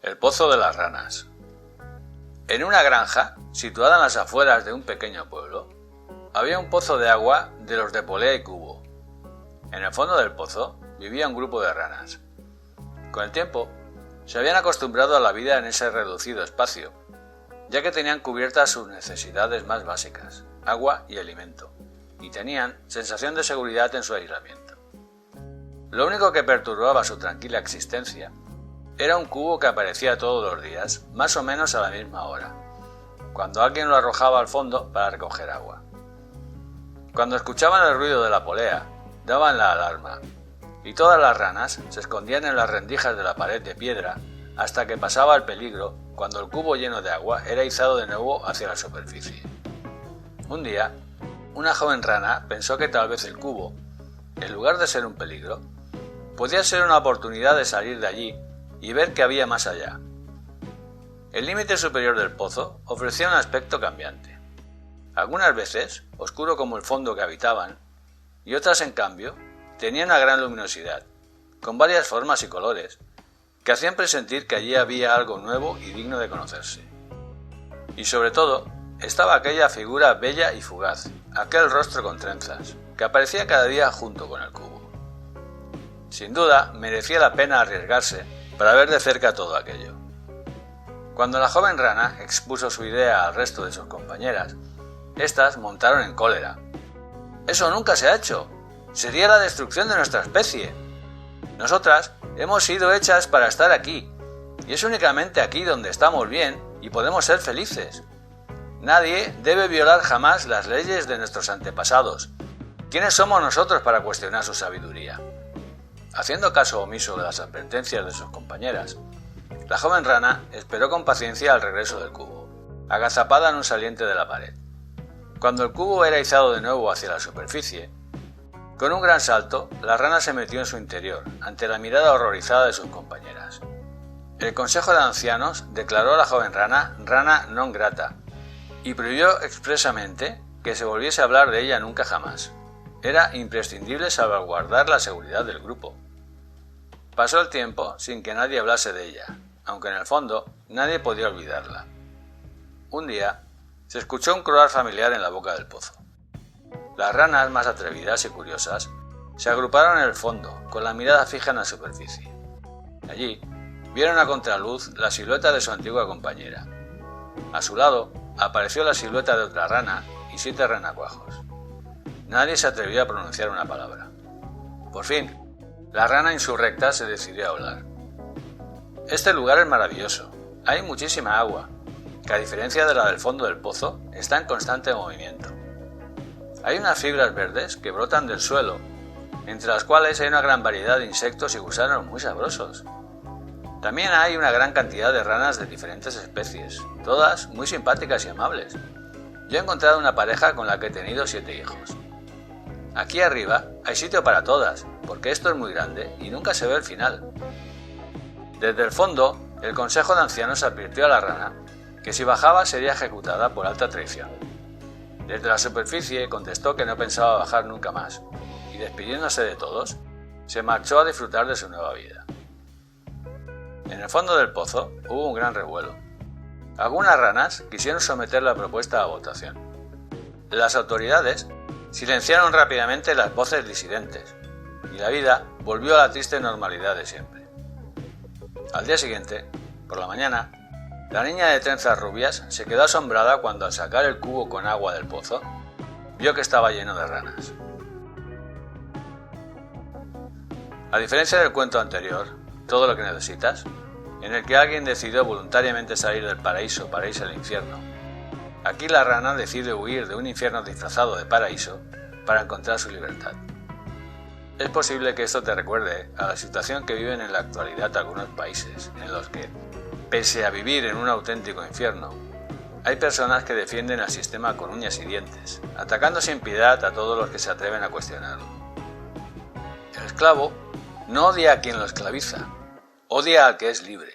El pozo de las ranas. En una granja, situada en las afueras de un pequeño pueblo, había un pozo de agua de los de polea y cubo. En el fondo del pozo vivía un grupo de ranas. Con el tiempo, se habían acostumbrado a la vida en ese reducido espacio, ya que tenían cubiertas sus necesidades más básicas, agua y alimento, y tenían sensación de seguridad en su aislamiento. Lo único que perturbaba su tranquila existencia era un cubo que aparecía todos los días, más o menos a la misma hora, cuando alguien lo arrojaba al fondo para recoger agua. Cuando escuchaban el ruido de la polea, daban la alarma, y todas las ranas se escondían en las rendijas de la pared de piedra hasta que pasaba el peligro cuando el cubo lleno de agua era izado de nuevo hacia la superficie. Un día, una joven rana pensó que tal vez el cubo, en lugar de ser un peligro, podía ser una oportunidad de salir de allí y ver qué había más allá. El límite superior del pozo ofrecía un aspecto cambiante. Algunas veces, oscuro como el fondo que habitaban, y otras, en cambio, tenían una gran luminosidad, con varias formas y colores, que hacían presentir que allí había algo nuevo y digno de conocerse. Y sobre todo, estaba aquella figura bella y fugaz, aquel rostro con trenzas, que aparecía cada día junto con el cubo. Sin duda, merecía la pena arriesgarse para ver de cerca todo aquello. Cuando la joven rana expuso su idea al resto de sus compañeras, éstas montaron en cólera. «¡Eso nunca se ha hecho! Sería la destrucción de nuestra especie. Nosotras hemos sido hechas para estar aquí, y es únicamente aquí donde estamos bien y podemos ser felices. Nadie debe violar jamás las leyes de nuestros antepasados. ¿Quiénes somos nosotros para cuestionar su sabiduría?» Haciendo caso omiso de las advertencias de sus compañeras, la joven rana esperó con paciencia al regreso del cubo, agazapada en un saliente de la pared. Cuando el cubo era izado de nuevo hacia la superficie, con un gran salto, la rana se metió en su interior, ante la mirada horrorizada de sus compañeras. El Consejo de Ancianos declaró a la joven rana rana non grata y prohibió expresamente que se volviese a hablar de ella nunca jamás. Era imprescindible salvaguardar la seguridad del grupo. Pasó el tiempo sin que nadie hablase de ella, aunque en el fondo nadie podía olvidarla. Un día, se escuchó un croar familiar en la boca del pozo. Las ranas más atrevidas y curiosas se agruparon en el fondo, con la mirada fija en la superficie. Allí, vieron a contraluz la silueta de su antigua compañera. A su lado, apareció la silueta de otra rana y 7 renacuajos. Nadie se atrevió a pronunciar una palabra. Por fin, la rana insurrecta se decidió a hablar. «Este lugar es maravilloso. Hay muchísima agua, que a diferencia de la del fondo del pozo, está en constante movimiento. Hay unas fibras verdes que brotan del suelo, entre las cuales hay una gran variedad de insectos y gusanos muy sabrosos. También hay una gran cantidad de ranas de diferentes especies, todas muy simpáticas y amables. Yo he encontrado una pareja con la que he tenido 7 hijos. Aquí arriba hay sitio para todas, porque esto es muy grande y nunca se ve el final». Desde el fondo, el Consejo de Ancianos advirtió a la rana que si bajaba sería ejecutada por alta traición. Desde la superficie contestó que no pensaba bajar nunca más, y despidiéndose de todos, se marchó a disfrutar de su nueva vida. En el fondo del pozo hubo un gran revuelo. Algunas ranas quisieron someter la propuesta a votación. Las autoridades silenciaron rápidamente las voces disidentes, y la vida volvió a la triste normalidad de siempre. Al día siguiente, por la mañana, la niña de trenzas rubias se quedó asombrada cuando, al sacar el cubo con agua del pozo, vio que estaba lleno de ranas. A diferencia del cuento anterior, Todo lo que necesitas, en el que alguien decidió voluntariamente salir del paraíso para irse al infierno, aquí la rana decide huir de un infierno disfrazado de paraíso para encontrar su libertad. Es posible que esto te recuerde a la situación que viven en la actualidad algunos países, en los que, pese a vivir en un auténtico infierno, hay personas que defienden al sistema con uñas y dientes, atacando sin piedad a todos los que se atreven a cuestionarlo. El esclavo no odia a quien lo esclaviza, odia al que es libre.